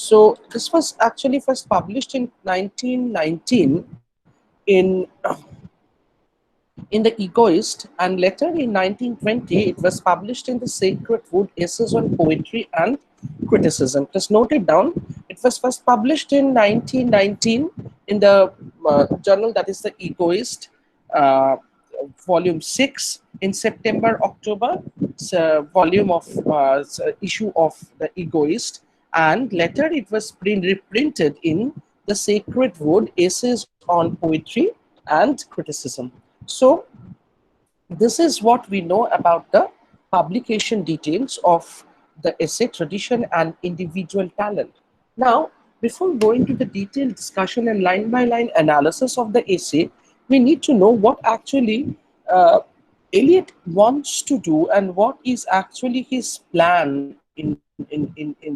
So this was actually first published in 1919 in the Egoist, and later in 1920 it was published in the Sacred Wood Essays on Poetry and Criticism. Just note it down. It was first published in 1919 in the journal that is the Egoist, uh, volume 6 in September, October, volume of issue of the Egoist, and later it was reprinted in the Sacred Wood Essays on Poetry and Criticism. So this is what we know about the publication details of the essay Tradition and Individual Talent. Now, before going to the detailed discussion and line by line analysis of the essay, we need to know what actually Eliot wants to do and what is actually his plan in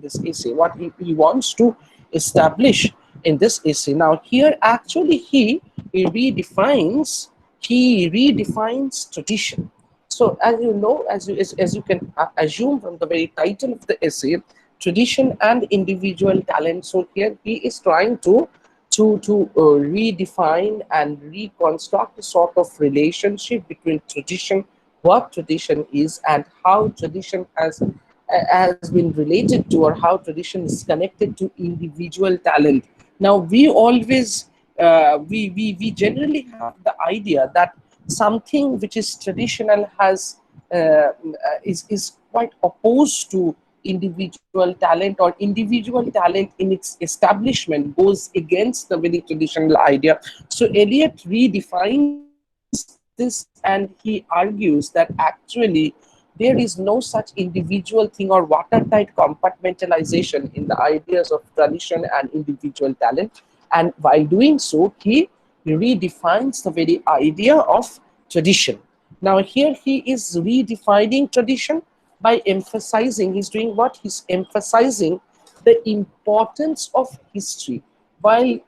this essay, what he wants to establish in this essay. Now, here actually redefines he redefines tradition. So, as you know, as you can assume from the very title of the essay, tradition and individual talent. So here he is trying to redefine and reconstruct a sort of relationship between tradition, what tradition is, and how tradition has been related to, or how tradition is connected to individual talent. Now we always we generally have the idea that something which is traditional is quite opposed to individual talent, or individual talent in its establishment goes against the very traditional idea. So Eliot redefines this, and he argues that actually there is no such individual thing or watertight compartmentalization in the ideas of tradition and individual talent. And while doing so, he redefines the very idea of tradition. Now, here he is redefining tradition by emphasizing, he's doing what? He's emphasizing the importance of history. While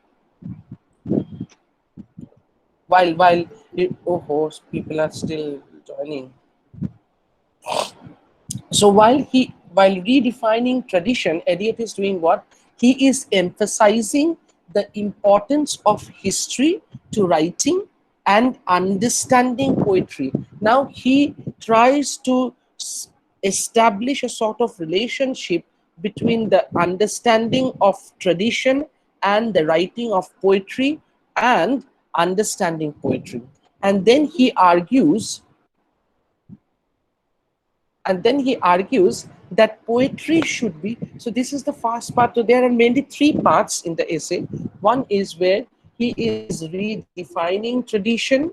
while oh, people are still joining. So while redefining tradition, Eliot is doing what? He is emphasizing the importance of history to writing and understanding poetry. Now he tries to establish a sort of relationship between the understanding of tradition and the writing of poetry and understanding poetry. And then he argues that poetry should be, so this is the first part. So there are mainly three parts in the essay. One is where he is redefining tradition.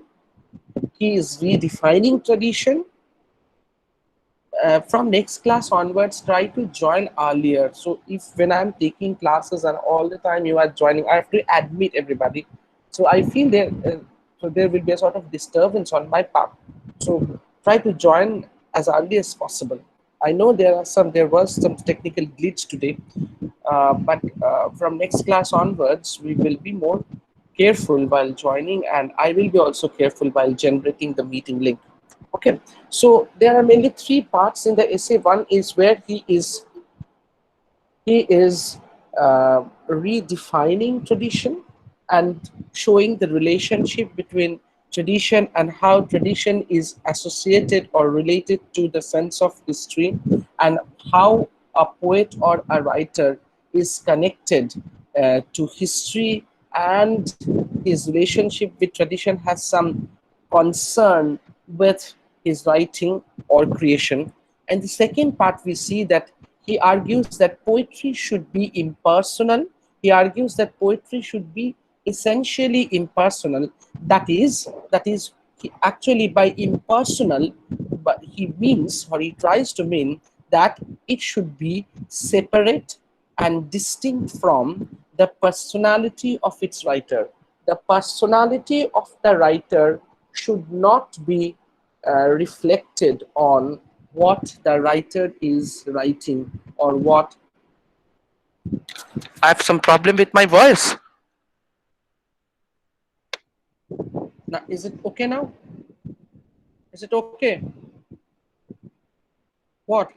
From next class onwards, try to join earlier. So if when I'm taking classes and all the time you are joining, I have to admit everybody. So I feel there will be a sort of disturbance on my part. So try to join as early as possible. I know there was some technical glitch today, but from next class onwards, we will be more careful while joining, and I will be also careful while generating the meeting link. Okay, so there are mainly three parts in the essay. One is where he is redefining tradition and showing the relationship between tradition and how tradition is associated or related to the sense of history, and how a poet or a writer is connected to history, and his relationship with tradition has some concern with his writing or creation. And the second part, we see that he argues that poetry should be impersonal. He argues that poetry should be essentially impersonal. That is actually by impersonal, but he means, or he tries to mean, that it should be separate and distinct from the personality of its writer. The personality of the writer should not be reflected on what the writer is writing, or what. I have some problem with my voice. Now, is it okay now? Is it okay? What?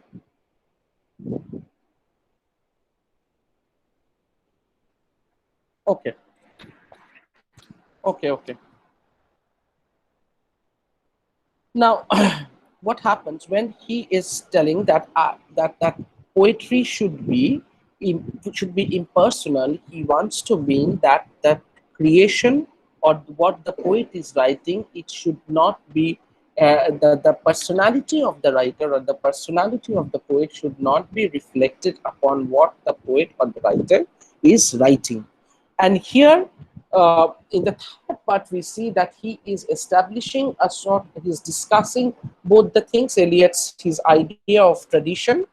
Okay, okay. Now, what happens when he is telling that that poetry should be impersonal? He wants to mean that the creation or what the poet is writing, it should not be the personality of the writer or the personality of the poet should not be reflected upon what the poet or the writer is writing. And here, in the third part, we see that he is establishing a sort, he's discussing both the things, Eliot's, his idea of tradition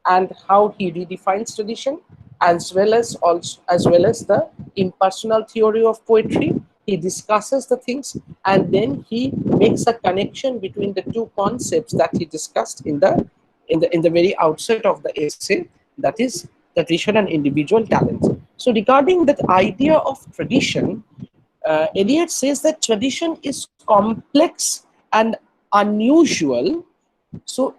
and how he redefines tradition, as well as the impersonal theory of poetry. He discusses the things and then he makes a connection between the two concepts that he discussed in the very outset of the essay, that is tradition and individual talent. So regarding that idea of tradition, Eliot says that tradition is complex and unusual. So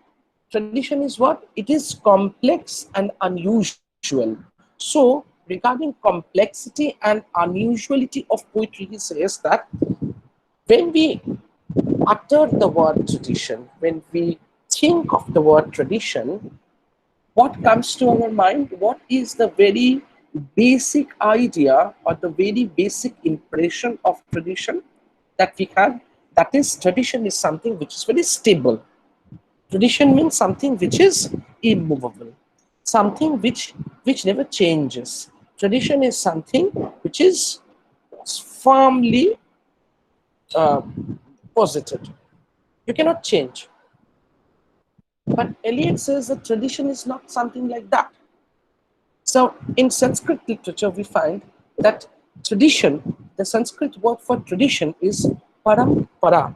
tradition is what? It is complex and unusual. So regarding complexity and unusuality of poetry, he says that when we utter the word tradition, when we think of the word tradition, what comes to our mind? What is the very basic idea or the very basic impression of tradition that we have? That is, tradition is something which is very stable. Tradition means something which is immovable, something which never changes. Tradition is something which is firmly uh, posited. You cannot change. But Eliot says that tradition is not something like that. So in Sanskrit literature, we find that tradition, the Sanskrit word for tradition is parampara.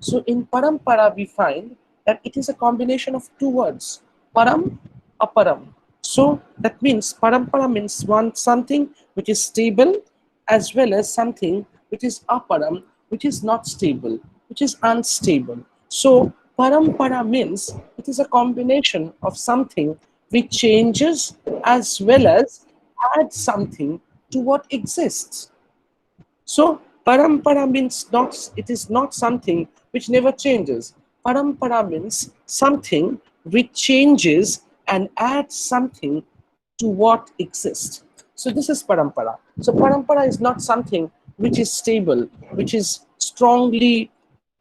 So in parampara, we find that it is a combination of two words, param, aparam. So that means parampara means one something which is stable as well as something which is aparam, which is not stable, which is unstable. So parampara means it is a combination of something which changes as well as adds something to what exists. So parampara means not, it is not something which never changes. Parampara means something which changes and adds something to what exists. So this is parampara. So parampara is not something which is stable, which is strongly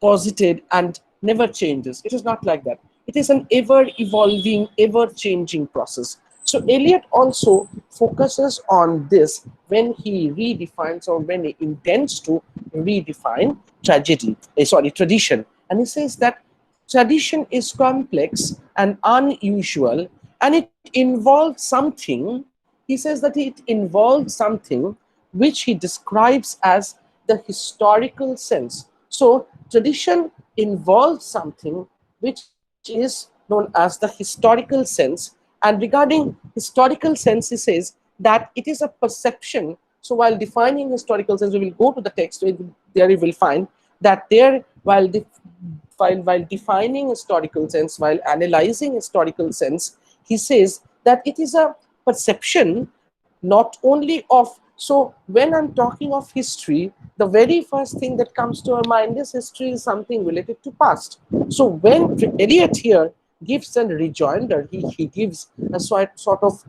posited and never changes. It is not like that. It is an ever evolving, ever changing process. So Eliot also focuses on this when he redefines or when he intends to redefine tradition. And he says that tradition is complex and unusual and it involves something, he says that it involves something which he describes as the historical sense. So tradition involves something which is known as the historical sense. And regarding historical sense, he says that it is a perception. So while defining historical sense, we will go to the text, there you will find that there, while defining historical sense, while analyzing historical sense, he says that it is a perception not only of, so when I'm talking of history, the very first thing that comes to our mind is history is something related to past. So when Eliot here gives a rejoinder, he gives a sort of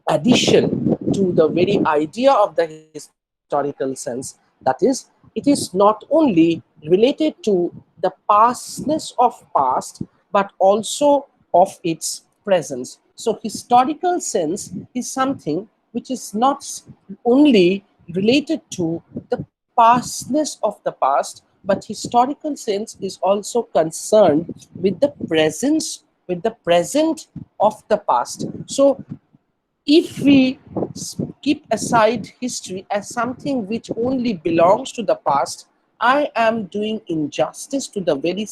addition to the very idea of the historical sense, that is, it is not only related to the pastness of past but also of its presence. So historical sense is something which is not only related to the pastness of the past, but historical sense is also concerned with the present of the past. So if we keep aside history as something which only belongs to the past, I am doing injustice to the very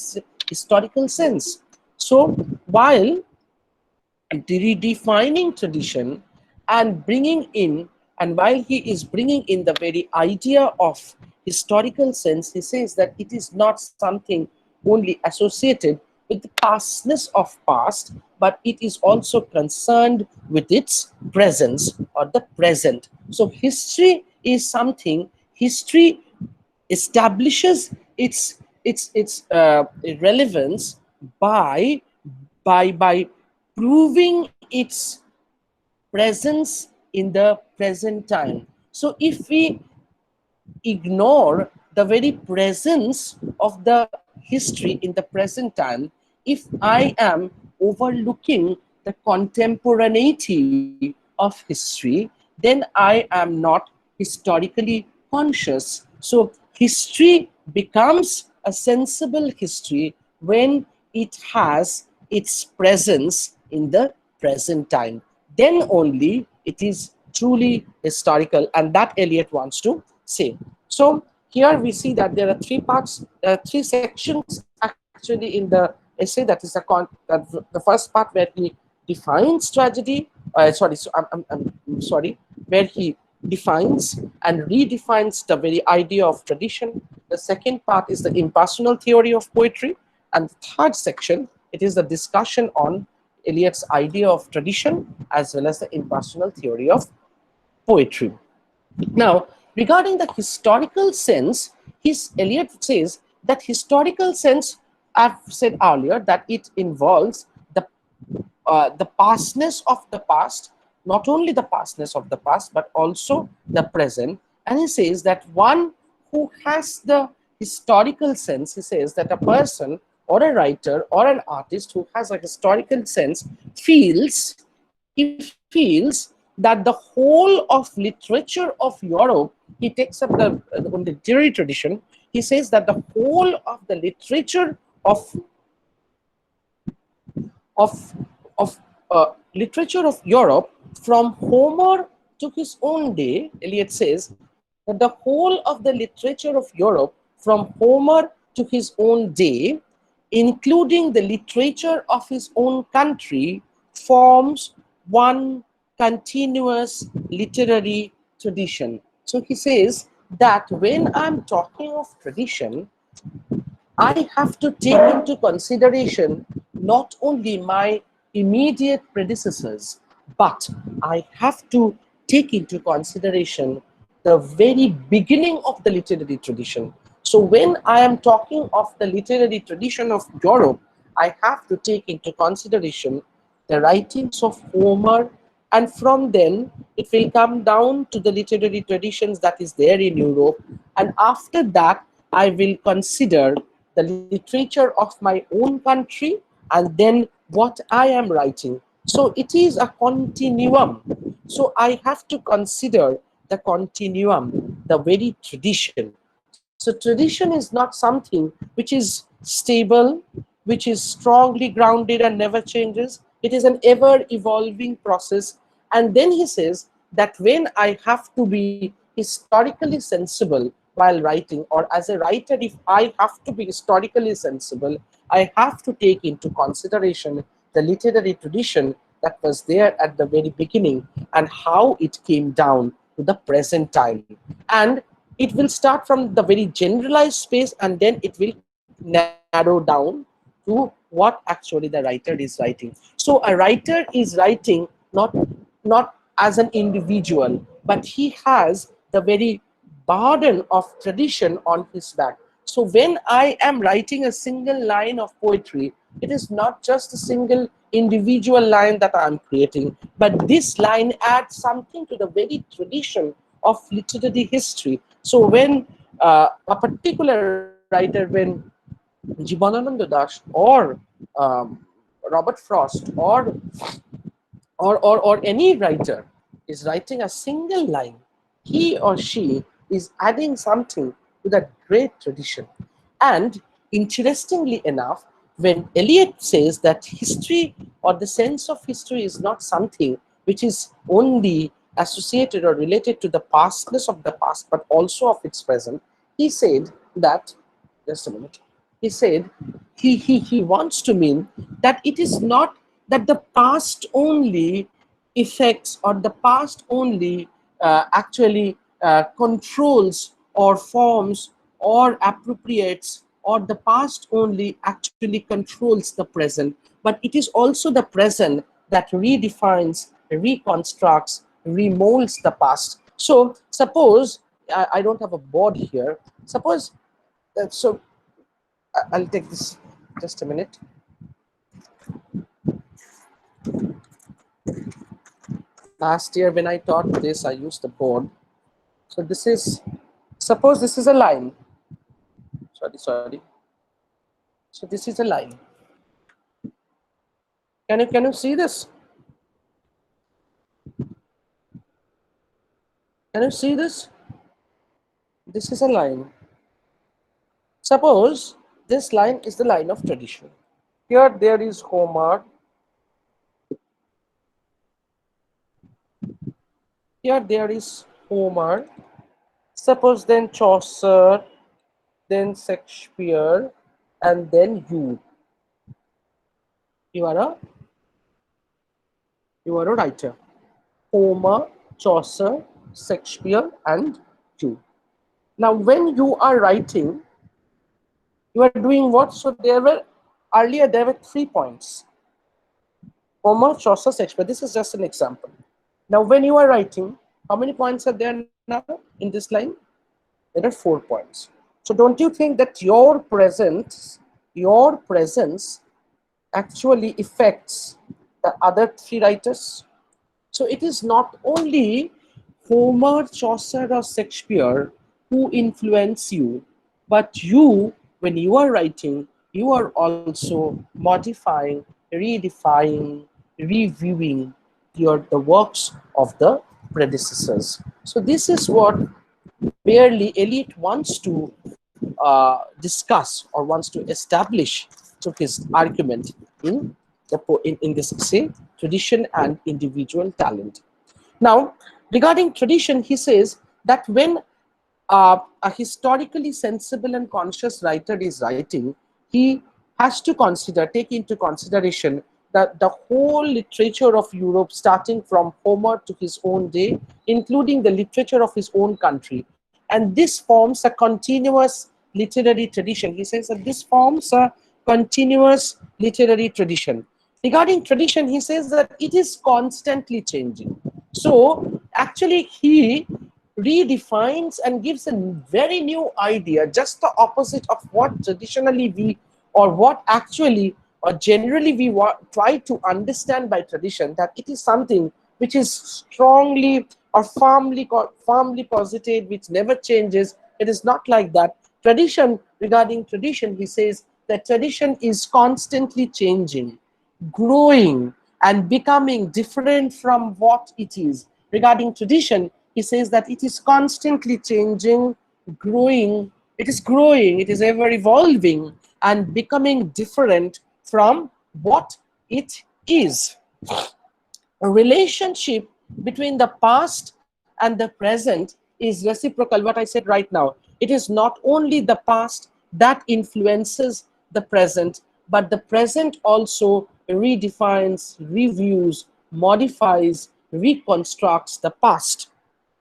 historical sense. So, while redefining tradition and bringing in, and while he is bringing in the very idea of historical sense, he says that it is not something only associated with the pastness of past, but it is also concerned with its presence or the present. So history is something, history establishes its relevance by by proving its presence in the present time. So if we ignore the very presence of the history in the present time, if I am overlooking the contemporaneity of history, then I am not historically conscious. So history becomes a sensible history when it has its presence in the present time. Then only it is truly historical, and that Eliot wants to say. So here we see that there are three parts, three sections actually in the essay. That is the first part where he defines tragedy. Sorry, where he defines and redefines the very idea of tradition. The second part is the impersonal theory of poetry, and the third section, it is the discussion on Eliot's idea of tradition as well as the impersonal theory of poetry. Now, regarding the historical sense, his Eliot says that historical sense, I've said earlier, that it involves the pastness of the past, not only the pastness of the past, but also the present. And he says that one who has the historical sense, he says that a person or a writer or an artist who has a historical sense feels, he feels that the whole of literature of Europe, he takes up the literary tradition, he says that the whole of the literature of literature of Europe, from Homer to his own day, Eliot says that the whole of the literature of Europe, from Homer to his own day, including the literature of his own country, forms one continuous literary tradition. So he says that when I'm talking of tradition, I have to take into consideration not only my immediate predecessors, but I have to take into consideration the very beginning of the literary tradition. So when I am talking of the literary tradition of Europe, I have to take into consideration the writings of Homer, and from then it will come down to the literary traditions that is there in Europe, and after that I will consider the literature of my own country, and then what I am writing. So it is a continuum. So I have to consider the continuum, the very tradition. So tradition is not something which is stable, which is strongly grounded and never changes. It is an ever evolving process. And then he says that when I have to be historically sensible while writing, or as a writer, if I have to be historically sensible, I have to take into consideration the literary tradition that was there at the very beginning and how it came down to the present time. And it will start from the very generalized space, and then it will narrow down to what actually the writer is writing. So a writer is writing not as an individual, but he has the very burden of tradition on his back. So when I am writing a single line of poetry, it is not just a single individual line that I am creating, but this line adds something to the very tradition of literary history. So when a particular writer, when Jibanananda Das or um, Robert Frost or any writer is writing a single line, he or she is adding something to that great tradition. And interestingly enough, when Eliot says that history or the sense of history is not something which is only associated or related to the pastness of the past, but also of its present, he said that, just a minute, he said he wants to mean that it is not that the past only affects, or the past only actually controls or forms or appropriates or the past only actually controls the present, but it is also the present that redefines, reconstructs, remolds the past. So suppose I don't have a board here. Suppose so I'll take this just a minute. Last year when I taught this, I used the board. So this is, suppose this is a line. Sorry. So this is a line. Can you see this? Can you see this? This is a line. Suppose this line is the line of tradition. Here there is Homer. Here there is Homer. Suppose then Chaucer, then Shakespeare, and then you. You are a you are a writer. Homer, Chaucer, Shakespeare, and you. Now, when you are writing, you are doing what? So there were earlier there were 3 points. Homer, Chaucer, Shakespeare. This is just an example. Now, when you are writing, how many points are there now in this line? There are 4 points. So, don't you think that your presence actually affects the other 3 writers? So it is not only Homer, Chaucer, or Shakespeare who influence you, but you, when you are writing, you are also modifying, redefining, reviewing the works of the predecessors. So this is what barely Eliot wants to discuss or wants to establish through his argument in this say tradition and individual talent. Now, regarding tradition, he says that when a historically sensible and conscious writer is writing, he has to take into consideration that the whole literature of Europe, starting from Homer to his own day, including the literature of his own country. And this forms a continuous literary tradition. He says that this forms a continuous literary tradition. Regarding tradition, he says that it is constantly changing. So, actually, he redefines and gives a very new idea, just the opposite of what traditionally we, or what actually or generally we try to understand by tradition, that it is something which is strongly or firmly posited, which never changes. It is not like that. Tradition, regarding tradition, he says that tradition is constantly changing, growing, and becoming different from what it is. Regarding tradition, he says that it is constantly changing, growing, it is ever evolving, and becoming different from what it is. A relationship between the past and the present is reciprocal. What I said right now, it is not only the past that influences the present, but the present also redefines, reviews, modifies, reconstructs the past.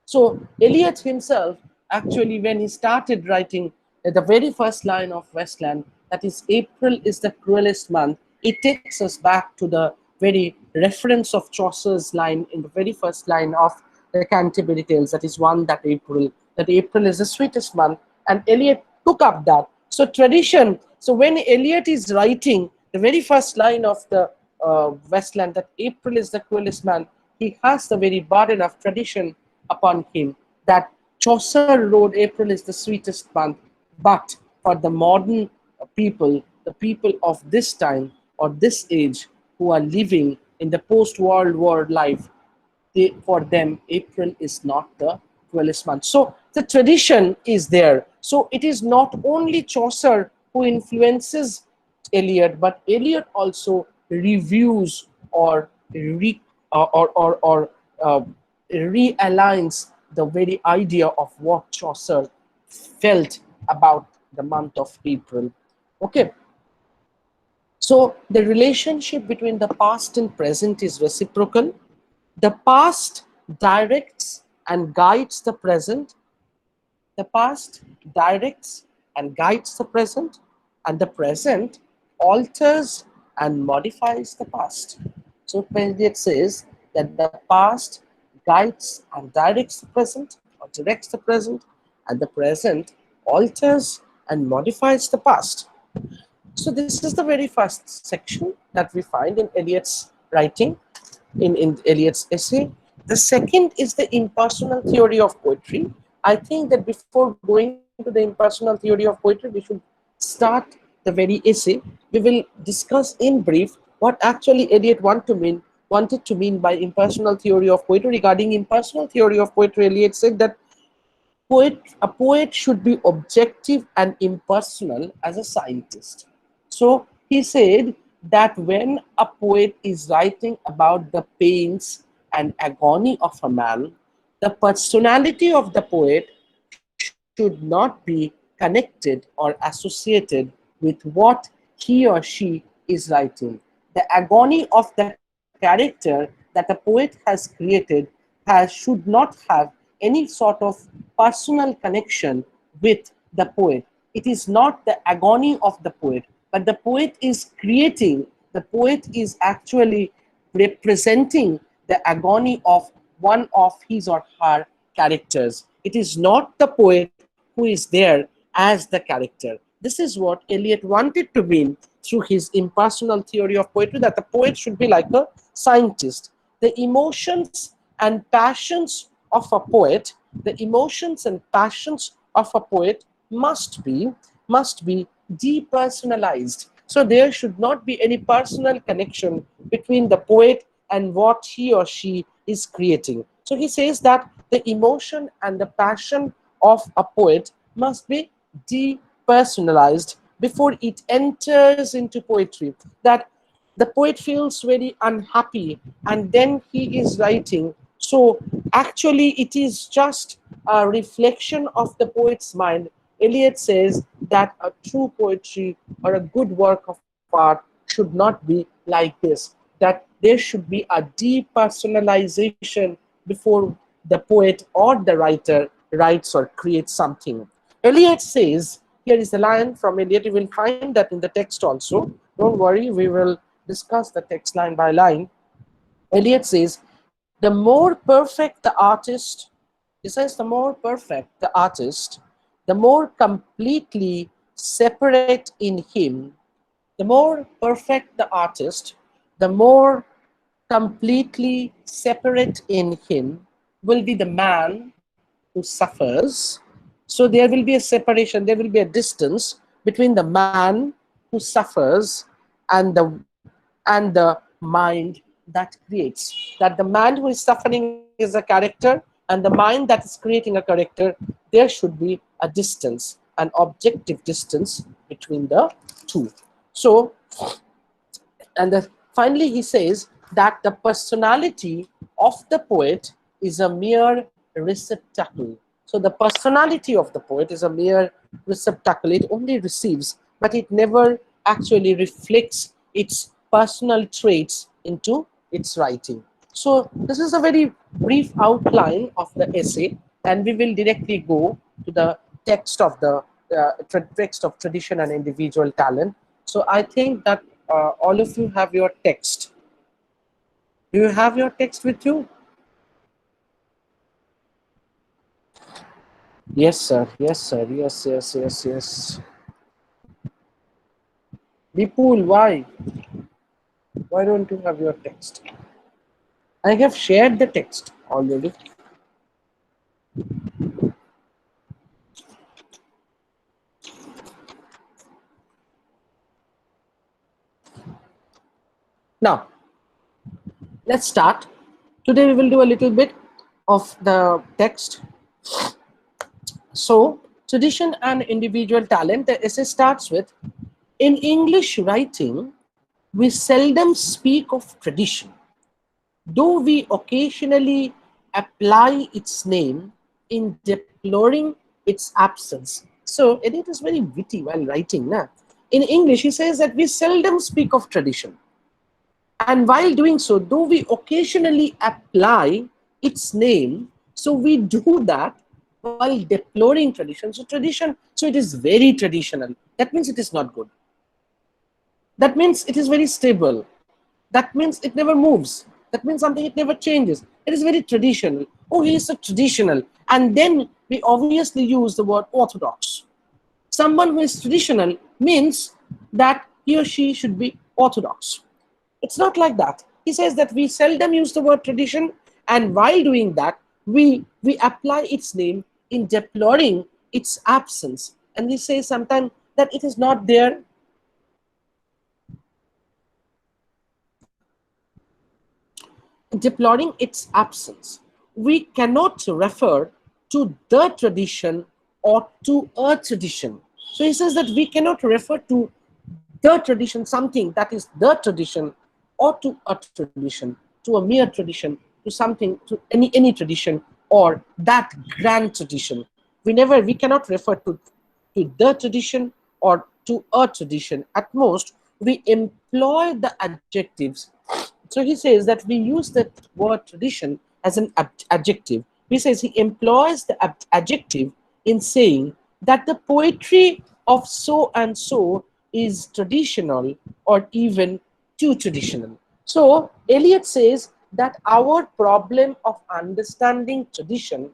So Eliot himself, actually, when he started writing the very first line of Westland, that is April is the cruelest month, it takes us back to the very reference of Chaucer's line in the very first line of the Canterbury Tales, that is one that April is the sweetest month, and Eliot took up that. So tradition, so when Eliot is writing the very first line of the Westland, that April is the cruelest month, he has the very burden of tradition upon him, that Chaucer wrote April is the sweetest month, but for the modern people, the people of this time or this age who are living in the post-World War life, for them, April is not the 12th month. So the tradition is there. So it is not only Chaucer who influences Eliot, but Eliot also reviews or or realigns the very idea of what Chaucer felt about the month of April. Okay, so the relationship between the past and present is reciprocal. The past directs and guides the present. The past directs and guides the present. and the present alters and modifies the past. So Eliot says that the past guides and directs the present or directs the present, and the present alters and modifies the past. So this is the very first section that we find in Eliot's writing, in Eliot's essay. The second is the impersonal theory of poetry. I think that before going to the impersonal theory of poetry, we should start the very essay. We will discuss in brief what actually Eliot wanted to mean by impersonal theory of poetry. Regarding impersonal theory of poetry, Eliot said that a poet should be objective and impersonal as a scientist. So he said that when a poet is writing about the pains and agony of a man, the personality of the poet should not be connected or associated with what he or she is writing. The agony of the character that a poet has created should not have any sort of personal connection with the poet. It is not the agony of the poet, but the poet is creating, the poet is actually representing the agony of one of his or her characters. It is not the poet who is there as the character. This is what Eliot wanted to mean through his impersonal theory of poetry, that the poet should be like a scientist. The emotions and passions of a poet, the emotions and passions of a poet must be depersonalized. So there should not be any personal connection between the poet and what he or she is creating. So he says that the emotion and the passion of a poet must be depersonalized before it enters into poetry. That the poet feels very unhappy and then he is writing. So actually it is just a reflection of the poet's mind. Eliot says that a true poetry or a good work of art should not be like this, that there should be a depersonalization before the poet or the writer writes or creates something. Eliot says, here is a line from Eliot, you will find that in the text also. Don't worry, we will discuss the text line by line. Eliot says, the more perfect the artist, he says, the more perfect the artist, the more completely separate in him, the more perfect the artist, the more completely separate in him will be the man who suffers. So there will be a separation, there will be a distance between the man who suffers and the mind that creates. That the man who is suffering is a character and the mind that is creating a character, there should be a distance, an objective distance between the two. So, finally he says that the personality of the poet is a mere receptacle. So the personality of the poet is a mere receptacle. It only receives, but it never actually reflects its personal traits into its writing. So this is a very brief outline of the essay, and we will directly go to the text of the text of tradition and individual talent. So I think that all of you have your text. Do you have your text with you? Yes, sir. Yes, sir. Yes, yes, yes, yes. Vipul, why? Why don't you have your text? I have shared the text already. Now, let's start. Today we will do a little bit of the text. So, tradition and individual talent, the essay starts with, in English writing, we seldom speak of tradition, though we occasionally apply its name in deploring its absence. So, Eliot is very witty while writing. Nah? In English, he says that we seldom speak of tradition. And while doing so, though we occasionally apply its name, so we do that while deploring tradition. So tradition, so it is very traditional. That means it is not good. That means it is very stable. That means it never moves. That means something it never changes. It is very traditional. Oh, he is so traditional. And then we obviously use the word orthodox. Someone who is traditional means that he or she should be orthodox. It's not like that. He says that we seldom use the word tradition, and while doing that, we apply its name in deploring its absence. And we say sometimes that it is not there, deploring its absence. We cannot refer to the tradition or to a tradition. So he says that we cannot refer to the tradition, something that is the tradition, or to a tradition, to a mere tradition, to something, to any tradition, or that grand tradition. We cannot refer to the tradition or to a tradition. At most, we employ the adjectives. So he says that we use that word tradition as an adjective. He says he employs the adjective in saying that the poetry of so and so is traditional or even too traditional. So Eliot says that our problem of understanding tradition.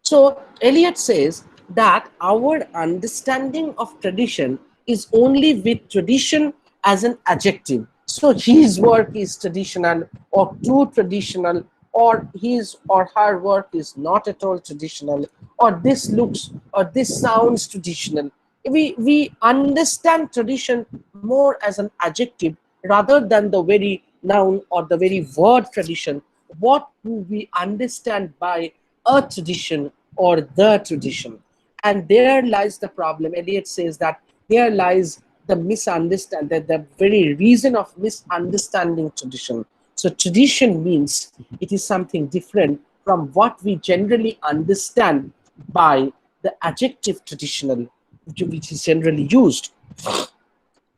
So Eliot says that our understanding of tradition is only with tradition as an adjective. So his work is traditional or too traditional, or his or her work is not at all traditional, or this looks or this sounds traditional. We understand tradition more as an adjective rather than the very noun or the very word tradition. What do we understand by a tradition or the tradition? And there lies the problem. Eliot says that there lies the misunderstanding, that the very reason of misunderstanding tradition. So tradition means it is something different from what we generally understand by the adjective traditional, which is generally used.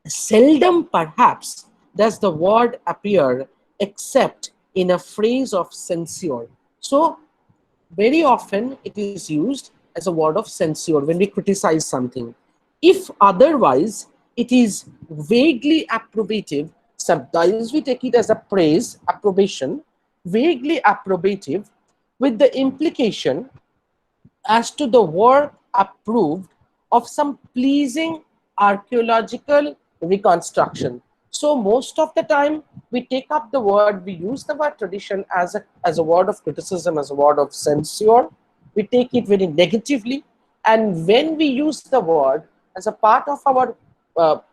Seldom, perhaps, does the word appear except in a phrase of censure. So, very often it is used as a word of censure when we criticize something. If otherwise it is vaguely approbative, sometimes we take it as a praise, approbation, vaguely approbative, with the implication as to the work approved of some pleasing archaeological reconstruction. So most of the time we take up the word, we use the word tradition as a word of criticism, as a word of censure. We take it very negatively. And when we use the word as a part of our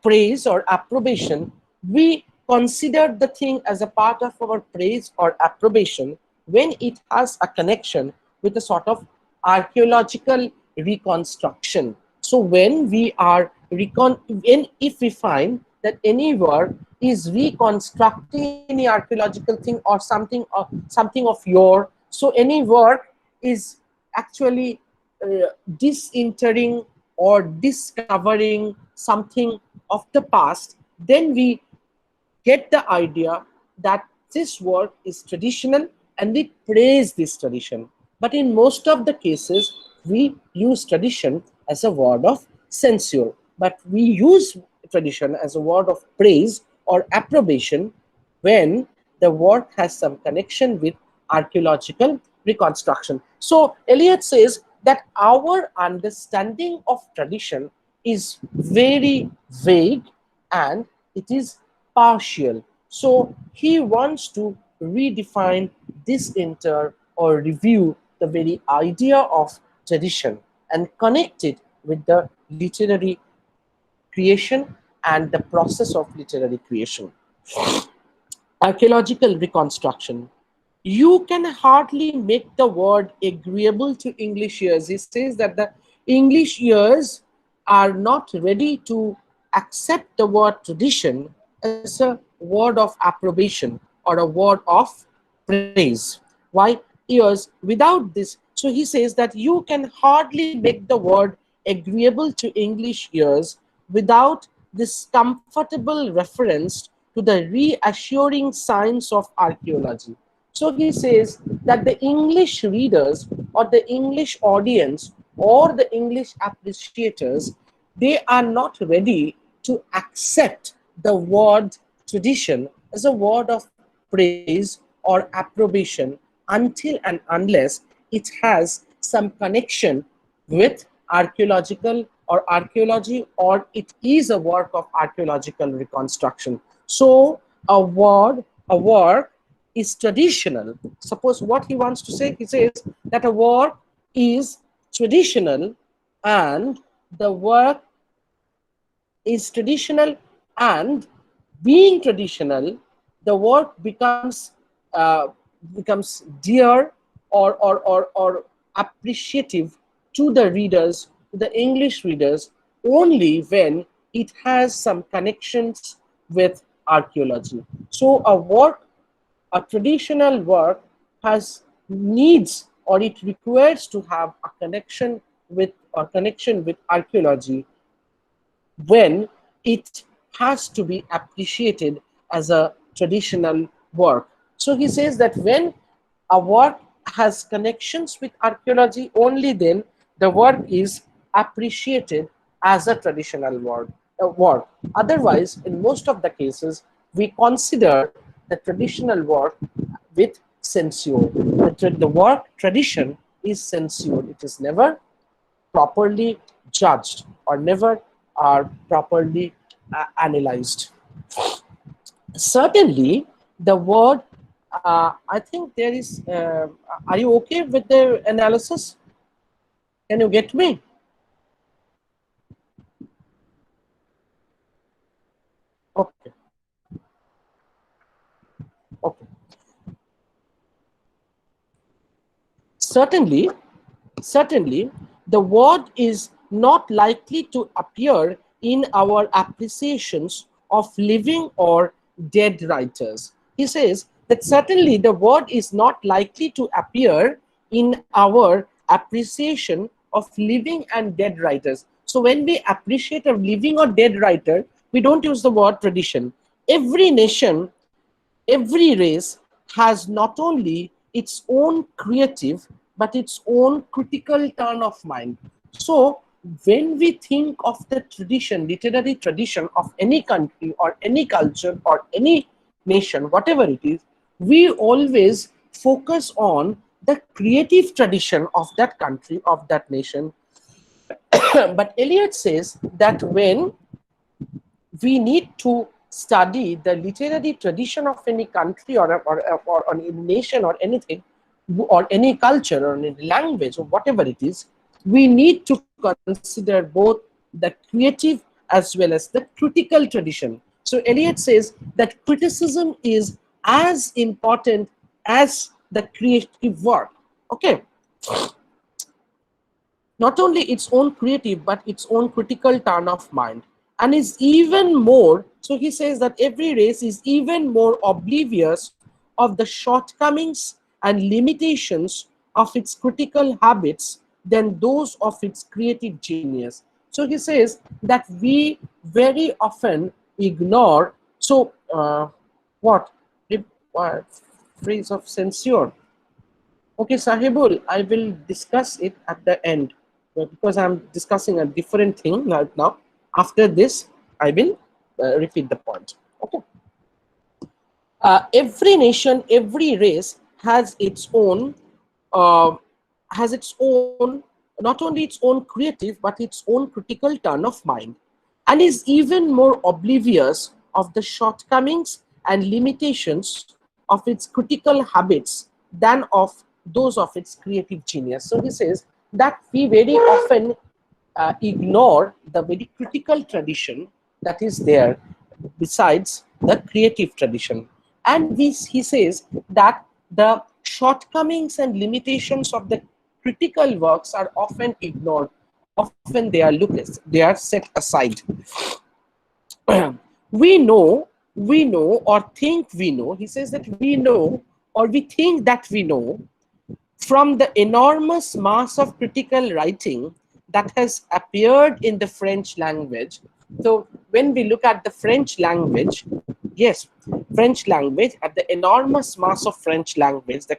praise or approbation, we consider the thing as a part of our praise or approbation when it has a connection with a sort of archaeological reconstruction. So when we are if we find that any work is reconstructing any archaeological thing or something of yore, so any work is actually disinterring or discovering something of the past, then we get the idea that this work is traditional and we praise this tradition. But in most of the cases, we use tradition as a word of censure. But we use tradition as a word of praise or approbation when the work has some connection with archaeological reconstruction. So Eliot says that our understanding of tradition is very vague and it is partial. So he wants to redefine, disinter, or review the very idea of tradition and connect it with the literary creation and the process of literary creation. Archaeological reconstruction. You can hardly make the word agreeable to English ears. He says that the English ears are not ready to accept the word tradition as a word of approbation or a word of praise. Why? Ears without this. So he says that you can hardly make the word agreeable to English ears without this comfortable reference to the reassuring science of archaeology. So he says that the English readers or the English audience or the English appreciators they are not ready to accept the word tradition as a word of praise or approbation until and unless it has some connection with archaeological or archaeology, or it is a work of archaeological reconstruction. So a work is traditional. Suppose what he wants to say, he says that a work is traditional, and the work is traditional, and being traditional, the work uh, becomes dear or appreciative to the readers, to the English readers, only when it has some connections with archaeology. So a traditional work has needs, or it requires to have a connection with archaeology when it has to be appreciated as a traditional work. So he says that when a work has connections with archaeology, only then the work is appreciated as a traditional work. Otherwise, in most of the cases, we consider the traditional work with censure. The work tradition is censored. It is never properly judged, or never are properly analyzed. Certainly, the word, I think there is, are you okay with the analysis? Can you get me? Okay, okay. Certainly, certainly, the word is not likely to appear in our appreciations of living or dead writers. He says that certainly the word is not likely to appear in our appreciation of living and dead writers. So when we appreciate a living or dead writer, we don't use the word tradition. Every nation, every race has not only its own creative but its own critical turn of mind. So when we think of the tradition, literary tradition of any country or any culture or any nation, whatever it is, we always focus on the creative tradition of that country, of that nation. But Eliot says that when we need to study the literary tradition of any country, or any nation or anything, or any culture or any language or whatever it is, we need to consider both the creative as well as the critical tradition. So Eliot says that criticism is as important as the creative work. Okay, not only its own creative but its own critical turn of mind, and is even more so. He says that every race is even more oblivious of the shortcomings and limitations of its critical habits than those of its creative genius. So he says that we very often ignore, so what uh, phrase of censure. Okay, Sahibul, I will discuss it at the end, because I'm discussing a different thing right now. After this, I will repeat the point. Okay. Every nation, every race uh, has its own, not only its own creative, but its own critical turn of mind, and is even more oblivious of the shortcomings and limitations of its critical habits than of those of its creative genius. So he says that we very often ignore the very critical tradition that is there besides the creative tradition. And this, he says that the shortcomings and limitations of the critical works are often ignored. Often they are set aside. We know or think we know. He says that we know, or we think that we know, from the enormous mass of critical writing that has appeared in the French language. So when we look at the French language, yes, French language, at the enormous mass of French language, the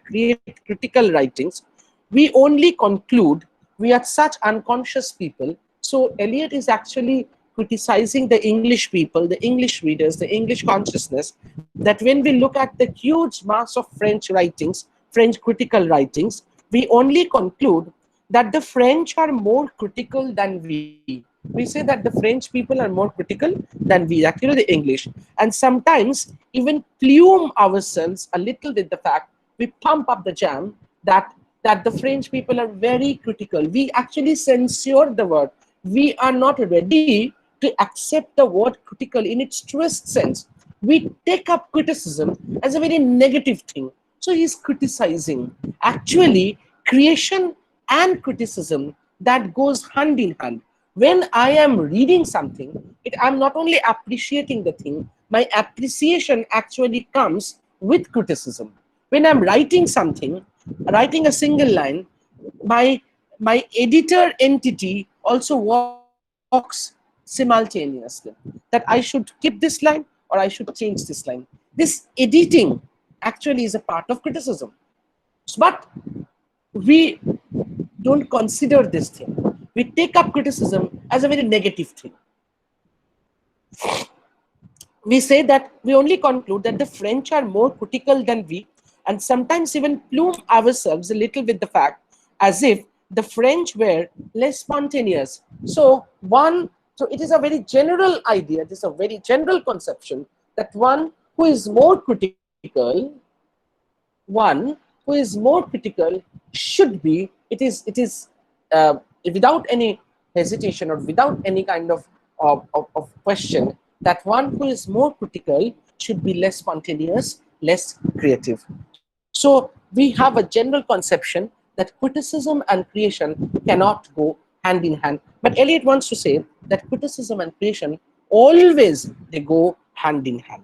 critical writings, we only conclude, we are such unconscious people, So Eliot is actually criticizing the English people, the English readers, the English consciousness, that when we look at the huge mass of French writings, French critical writings, we only conclude that the French are more critical than we. We say that the French people are more critical than we, actually the English. And sometimes even plume ourselves a little with the fact, we pump up the jam that the French people are very critical. We actually censure the word. We are not ready to accept the word critical in its truest sense. We take up criticism as a very negative thing. So he's criticizing. Actually, creation and criticism, that goes hand in hand. When I am reading something, I'm not only appreciating the thing, my appreciation actually comes with criticism. When I'm writing something, writing a single line, my editor entity also works simultaneously. That I should keep this line or I should change this line. This editing actually is a part of criticism. But we don't consider this thing. We take up criticism as a very negative thing. We say that we only conclude that the French are more critical than we, and sometimes even plume ourselves a little with the fact as if the French were less spontaneous. So it is a very general idea, it is a very general conception that one who is more critical, one who is more critical should be, uh, without any hesitation or without any kind of question, that one who is more critical should be less spontaneous, less creative. So we have a general conception that criticism and creation cannot go hand in hand. But Eliot wants to say that criticism and creation always they go hand in hand.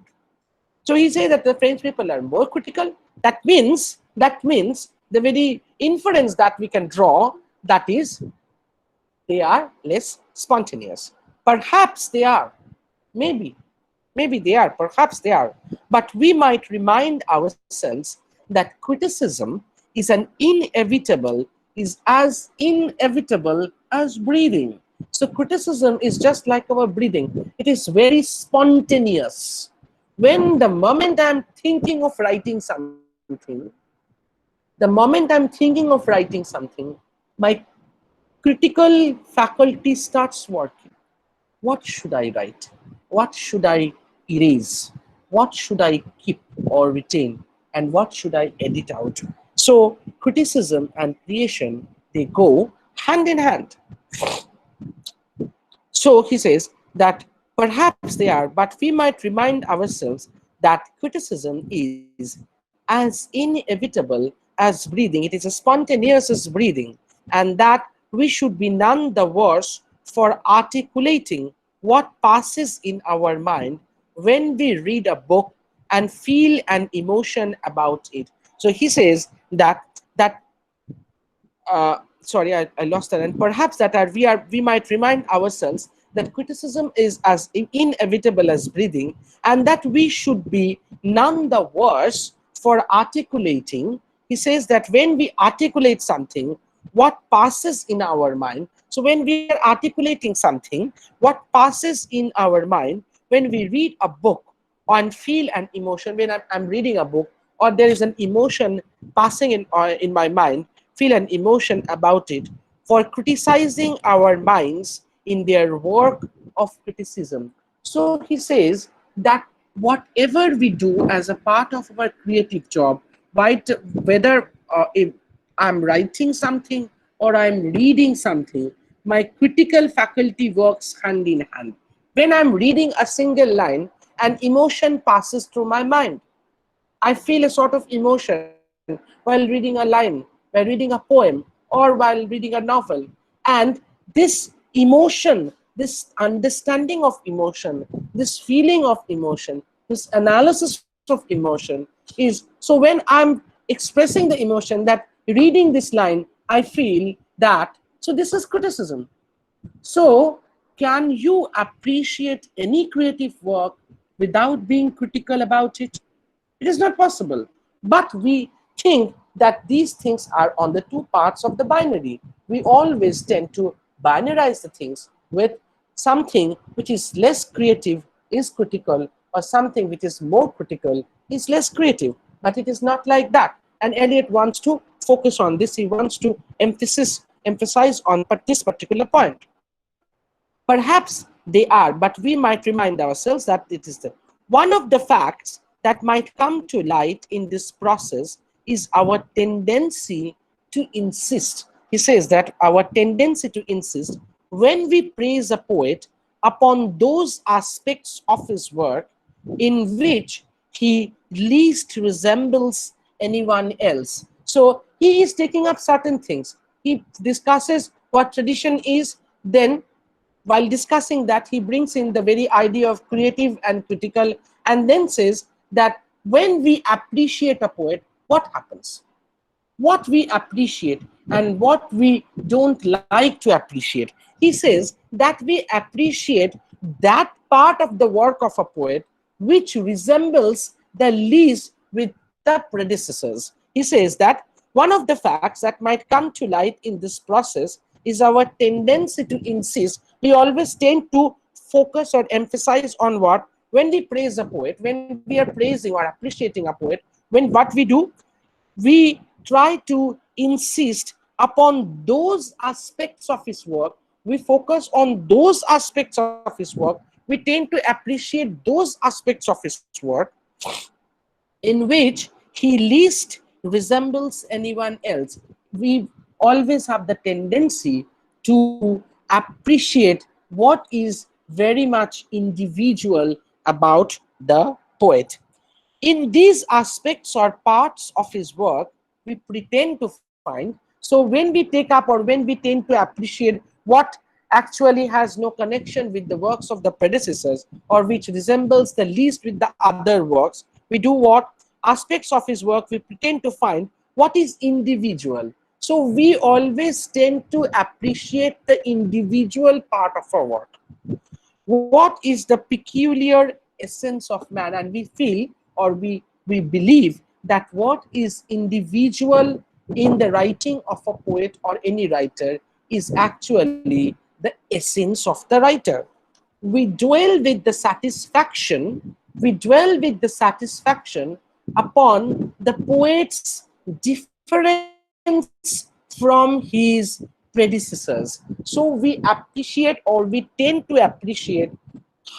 So he says that the French people are more critical. That means the very inference that we can draw, that is, they are less spontaneous. Perhaps they are. Maybe. Maybe they are. Perhaps they are. But we might remind ourselves that criticism is as inevitable as breathing. So criticism is just like our breathing. It is very spontaneous. When the moment I'm thinking of writing something, my critical faculty starts working. What should I write? What should I erase? What should I keep or retain? And what should I edit out? So criticism and creation, they go hand in hand. So he says that perhaps they are, but we might remind ourselves that criticism is as inevitable as breathing. It is as spontaneous as breathing, and that we should be none the worse for articulating what passes in our mind when we read a book and feel an emotion about it. So he says that I lost that. And perhaps that we might remind ourselves that criticism is as inevitable as breathing, and that we should be none the worse for articulating. He says that when we articulate something, what passes in our mind. So when we are articulating something, what passes in our mind when we read a book and feel an emotion, when I'm reading a book, or there is an emotion passing in my mind, feel an emotion about it, for criticizing our minds in their work of criticism. So he says that whatever we do as a part of our creative job, whether if I'm writing something or I'm reading something, my critical faculty works hand in hand. When I'm reading a single line, an emotion passes through my mind. I feel a sort of emotion while reading a line, while reading a poem, or while reading a novel. And this emotion, this understanding of emotion, this feeling of emotion, this analysis of emotion is, so when I'm expressing the emotion, that reading this line, I feel that, so this is criticism. So, can you appreciate any creative work without being critical about it? It is not possible. But we think that these things are on the two parts of the binary. We always tend to binarize the things with something which is less creative is critical, or something which is more critical is less creative. But it is not like that. And Eliot wants to focus on this. He wants to emphasize on this particular point. Perhaps they are, but we might remind ourselves that it is the one of the facts that might come to light in this process is our tendency to insist. He says that our tendency to insist when we praise a poet upon those aspects of his work in which he least resembles anyone else. So he is taking up certain things. He discusses what tradition is, then while discussing that, he brings in the very idea of creative and critical, and then says that when we appreciate a poet, what happens? What we appreciate and what we don't like to appreciate. He says that we appreciate that part of the work of a poet which resembles the least with the predecessors. He says that one of the facts that might come to light in this process is our tendency to insist. We always tend to focus or emphasize on what? When we praise a poet, when we are praising or appreciating a poet, when what we do, we try to insist upon those aspects of his work. We focus on those aspects of his work. We tend to appreciate those aspects of his work in which he least resembles anyone else. We always have the tendency to appreciate what is very much individual about the poet. In these aspects or parts of his work, we pretend to find. So when we take up or when we tend to appreciate what actually has no connection with the works of the predecessors, or which resembles the least with the other works, we do what? Aspects of his work, we pretend to find what is individual. So we always tend to appreciate the individual part of our work. What is the peculiar essence of man? And we feel, or we believe, that what is individual in the writing of a poet or any writer is actually the essence of the writer. We dwell with the satisfaction upon the poet's difference from his predecessors. So we appreciate, or we tend to appreciate,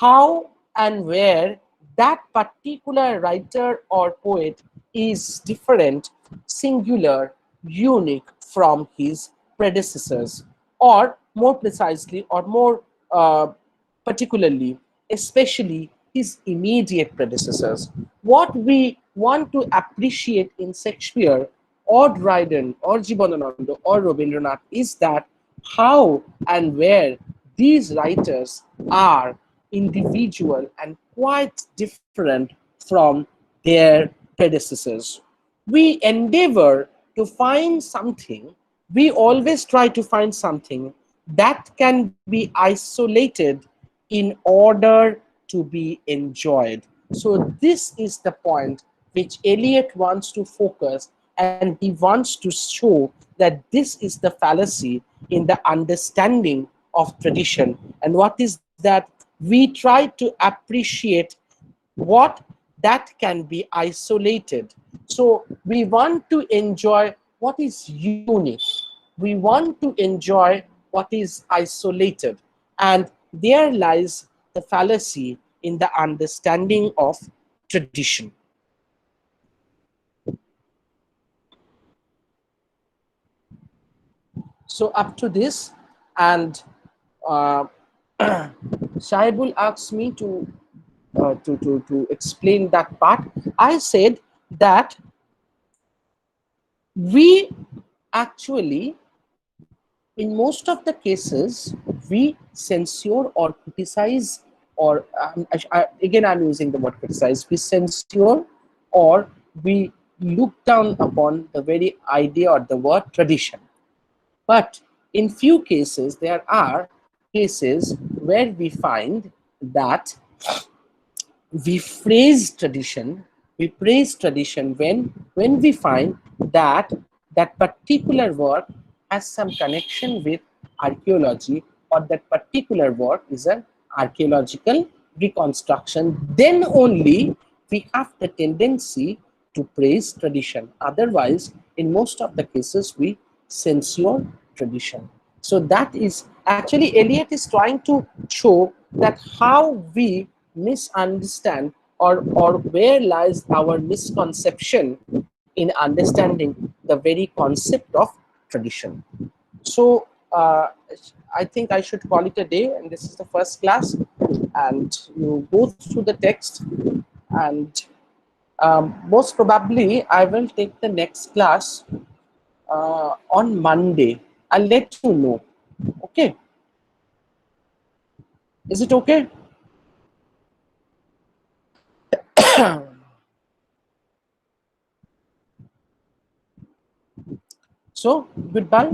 how and where that particular writer or poet is different, singular, unique from his predecessors, or more precisely, or more particularly, especially his immediate predecessors. What we want to appreciate in Shakespeare or Dryden or Jibanananda or Rabindranath is that how and where these writers are individual and quite different from their predecessors. We endeavor to find something, we always try to find something that can be isolated in order to be enjoyed. So this is the point which Eliot wants to focus, and he wants to show that this is the fallacy in the understanding of tradition. And what is that? We try to appreciate what that can be isolated. So we want to enjoy what is unique. We want to enjoy what is isolated. And there lies the fallacy in the understanding of tradition. So up to this, and uh, Shaibul asked me to explain that part. I said that we actually, in most of the cases, we censure or criticize, or again I'm using the word criticize, we censure or we look down upon the very idea or the word tradition. But in few cases, there are cases where we find that we praise tradition when we find that that particular work has some connection with archaeology, or that particular work is an archaeological reconstruction, then only we have the tendency to praise tradition. Otherwise, in most of the cases, we censure tradition. So that is actually Eliot is trying to show that how we misunderstand, or where lies our misconception in understanding the very concept of tradition. So I think I should call it a day, and this is the first class. And you go through the text, and most probably I will take the next class on Monday. I'll let you know. Okay, is it okay? So goodbye.